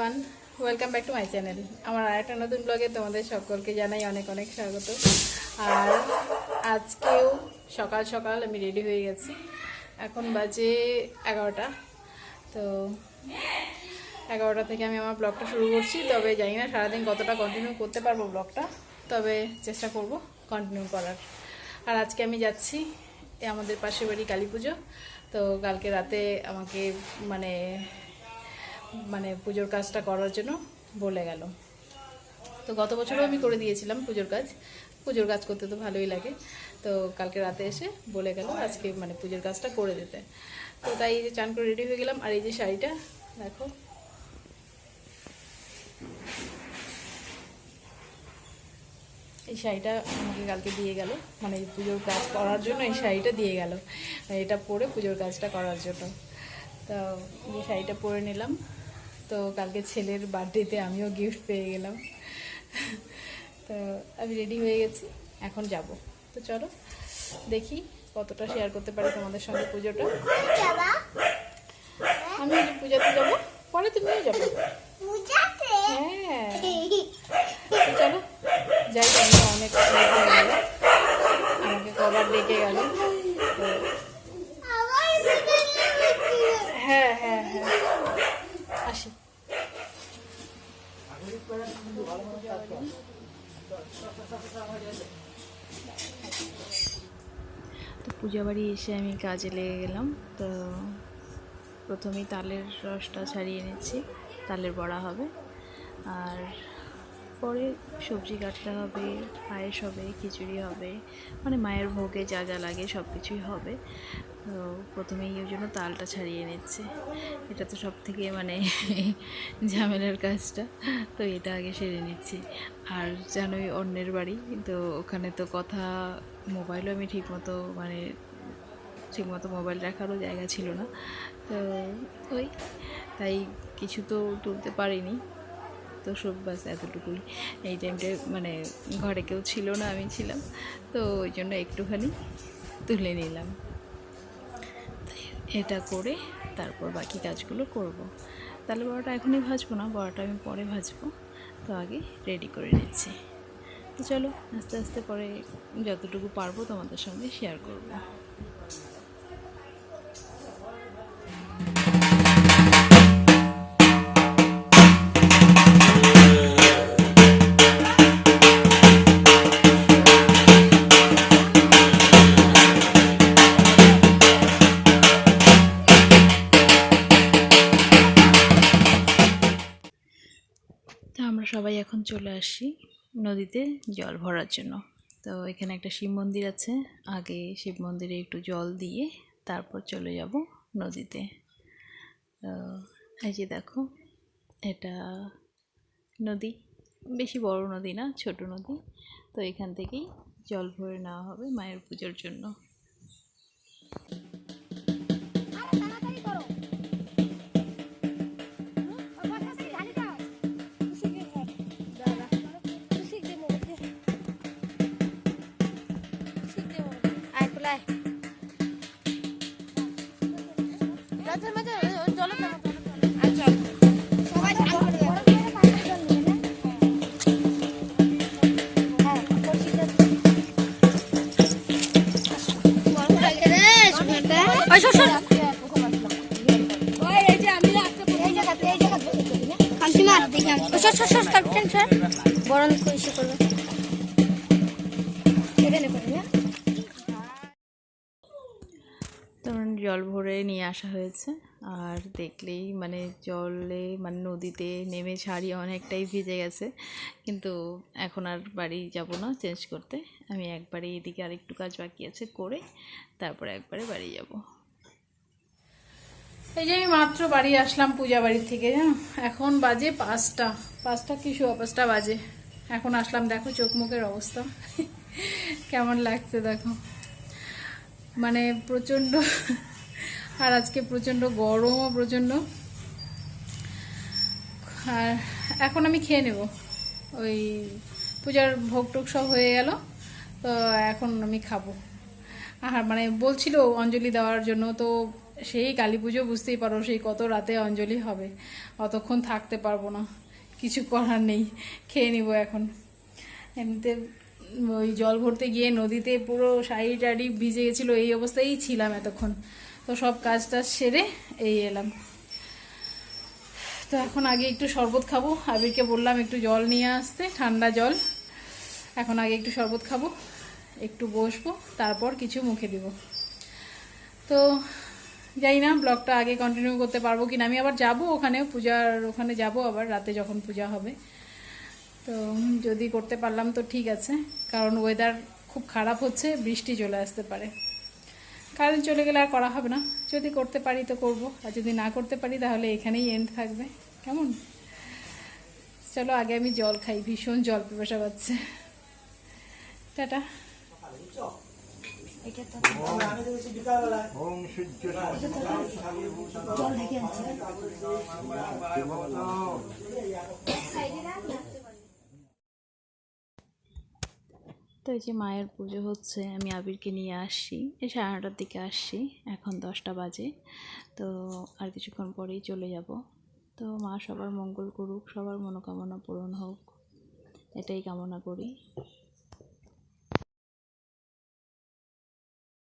Everyone, welcome back to my channel. আমার আরেকটা নতুন ব্লগে তোমাদের সকলকে জানাই অনেক অনেক স্বাগত। আর আজকেও সকাল সকাল আমি রেডি হয়ে গেছি। এখন বাজে 11টা। তো 11টা থেকে আমি আমার ব্লগটা শুরু করছি। তবে জানি না সারাদিন কতটা কন্টিনিউ করতে পারবো ব্লগটা, তবে চেষ্টা করব কন্টিনিউ করার। আর আজকে আমি যাচ্ছি আমাদের পাশের বাড়ি কালী পুজো। তো কালকে রাতে আমাকে মানে পুজোর কাজটা করার জন্য বলে গেল। তো গত বছরও আমি করে দিয়েছিলাম পুজোর কাজ করতে তো ভালোই লাগে। তো কালকে রাতে এসে বলে গেল আজকে পুজোর কাজটা করে দিতে। তো তাই এই যে চান করে রেডি হয়ে গেলাম। আর এই যে শাড়িটা দেখো, এই শাড়িটা আমাকে কালকে দিয়ে গেল, পুজোর কাজ করার জন্য এই শাড়িটা দিয়ে গেল। এটা পরে পুজোর কাজটা করার জন্য। তো এই শাড়িটা পরে নিলাম। তো কালকে ছেলের বার্থডেতে আমিও গিফট পেয়ে গেলাম। তো আমি রেডি হয়ে গেছি, এখন যাব। তো চলো দেখি কতটা শেয়ার করতে পারি তোমাদের সঙ্গে পুজোটা। আমি পূজাতে যাব, পরে তুমিও যাবো। হ্যাঁ চলো যাই। আমি অনেক আমাকে কবার ডেকে গেল। হ্যাঁ হ্যাঁ হ্যাঁ আসি। তো পূজা বাড়ি এসে আমি কাজে লেগে গেলাম। তো প্রথমেই তালের রসটা ছাড়িয়ে নিচ্ছি, তালের বড়া হবে। আর পরে সবজি কাটতে হবে, পায়েস হবে, খিচুড়ি হবে, মায়ের ভোগে যা যা লাগে সব কিছুই হবে। তো প্রথমেই ওই জন্য তালটা ছাড়িয়ে নিচ্ছে। এটা তো সব থেকে ঝামেলার কাজটা। তো এটা আগে সেরে নিচ্ছি। আর জানোই অন্যের বাড়ি, তো ওখানে তো কথা, মোবাইলও আমি ঠিকমতো মোবাইল রাখারও জায়গা ছিল না। তো তাই কিছু তো তুলতে পারিনি। তো সব বাস এতটুকুই। এই টাইমটা ঘরে কেউ ছিল না, আমি ছিলাম। তো ওই জন্য একটুখানি তুলে নিলাম। এটা করে তারপর বাকি কাজগুলো করব। তাহলে বড়াটা এখনই ভাজবো না, বড়াটা আমি পরে ভাজবো। তো আগে রেডি করে নিচ্ছি। তো চলো আস্তে আস্তে পরে যতটুকু পারবো তোমাদের সঙ্গে শেয়ার করব। আমরা সবাই এখন চলে আসি নদীতে জল ভরার জন্য। তো এখানে একটা শিব মন্দির আছে, আগে শিব মন্দিরে একটু জল দিয়ে তারপর চলে যাব নদীতে। তো এই যে দেখো, এটা নদী, বেশি বড় নদী না, ছোট নদী। তো এখান থেকেই জল ভরে নেওয়া হবে মায়ের পুজোর জন্য। তখন জল ভরে নিয়ে আসা হয়েছে। আর দেখলেই জলে নদীতে নেমে শাড়ি অনেকটাই ভিজে গেছে। কিন্তু এখন আর বাড়ি যাব না চেঞ্জ করতে। আমি একবারে এদিকে আরেকটু কাজ বাকি আছে করে তারপরে একবারে বাড়ি যাব। এই যে আমি মাত্র বাড়ি আসলাম পূজা বাড়ির থেকে। এখন বাজে 5টা কি 5:15 বাজে। এখন আসলাম, দেখো চোখ মুখের অবস্থা কেমন লাগছে দেখো। প্রচণ্ড, আর আজকে প্রচণ্ড গরমও প্রচণ্ড। আর এখন আমি খেয়ে নেব, ওই পূজার ভোগ টোগ সব হয়ে গেল। তো এখন আমি খাবো। আর বলছিল অঞ্জলি দেওয়ার জন্য, তো সেই কালী পুজো বুঝতেই পারো, সেই কত রাতে অঞ্জলি হবে, অতক্ষণ থাকতে পারবো না, কিছু করার নেই, খেয়ে নিব এখন। এমনিতে ওই জল ভরতে গিয়ে নদীতে পুরো শাড়ি টাড়ি ভিজে গেছিলো, এই অবস্থায় ছিলাম এতক্ষণ। তো সব কাজ টাজ সেরে এই এলাম। তো এখন আগে একটু শরবত খাবো, আবিরকে বললাম একটু জল নিয়ে আসতে, ঠান্ডা জল। এখন আগে একটু শরবত খাবো, একটু বসবো, তারপর কিছু মুখে দিব। তো জানি না ব্লগটা আগে কন্টিনিউ করতে পারবো কিনা। আমি আবার যাব ওখানে, পূজার ওখানে যাব আবার রাতে যখন পূজা হবে। তো যদি করতে পারলাম তো ঠিক আছে, কারণ ওয়েদার খুব খারাপ হচ্ছে, বৃষ্টি চলে আসতে পারে। কারেন্ট চলে গেলে আর করা হবে না, যদি করতে পারি তো করব, আর যদি না করতে পারি তাহলে এখানেই এন্ড থাকবে। কেমন? চলো আগে আমি জল খাই, ভীষণ জল পিপাসা পাচ্ছে। টাটা। তো এই যে মায়ের পুজো হচ্ছে, আমি আবিরকে নিয়ে আসছি, এই 9:30টার দিকে আসছি, এখন 10টা বাজে। তো আর কিছুক্ষণ পরেই চলে যাব। তো মা সবার মঙ্গল করুক, সবার মনোকামনা পূরণ হোক, এটাই কামনা করি।